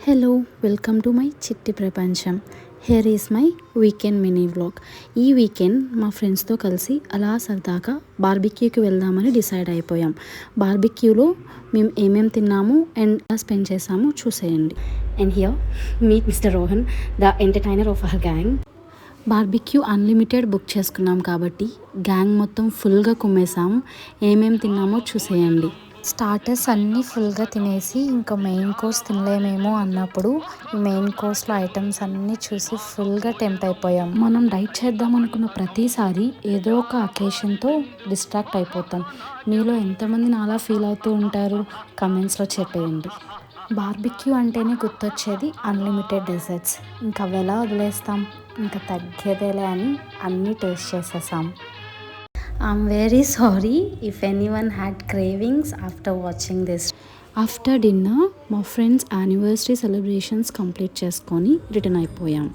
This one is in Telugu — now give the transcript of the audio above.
హలో, వెల్కమ్ టు మై చిట్టి ప్రపంచం. Here is my weekend mini vlog. ఈ వీకెండ్ మా ఫ్రెండ్స్తో కలిసి అలా సరదాగా బార్బిక్యూకి వెళ్దామని డిసైడ్ అయిపోయాం. బార్బిక్యూలో మేము ఏమేమి తిన్నాము అండ్ ఎలా స్పెండ్ చేసాము చూసేయండి. And here meet mister Rohan, the entertainer of our gang. Barbecue unlimited book చేసుకున్నాం కాబట్టి గ్యాంగ్ మొత్తం ఫుల్గా కుమ్మేసాము. ఏమేమి తిన్నామో చూసేయండి. స్టార్టర్స్ అన్నీ ఫుల్గా తినేసి ఇంకా మెయిన్ కోర్స్ తినలేమేమో అన్నప్పుడు ఈ మెయిన్ కోర్స్లో ఐటమ్స్ అన్నీ చూసి ఫుల్గా టెంప్ట్ అయిపోయాం. మనం డైట్ చేద్దాం అనుకున్న ప్రతిసారి ఏదో ఒక అకేషన్తో డిస్ట్రాక్ట్ అయిపోతాం. మీలో ఎంతమంది నాలా ఫీల్ అవుతూ ఉంటారు కమెంట్స్లో చెప్పేయండి. బార్బిక్యూ అంటేనే గుర్తొచ్చేది అన్లిమిటెడ్ డెజర్ట్స్. ఇంకా అవి ఎలా వదిలేస్తాం, ఇంకా తగ్గేదేలే అని అన్నీ టేస్ట్ చేసేసాం. I'm very sorry if anyone had cravings after watching this. After dinner మా ఫ్రెండ్స్ యానివర్సరీ సెలబ్రేషన్స్ కంప్లీట్ చేసుకొని రిటర్న్ అయిపోయాం.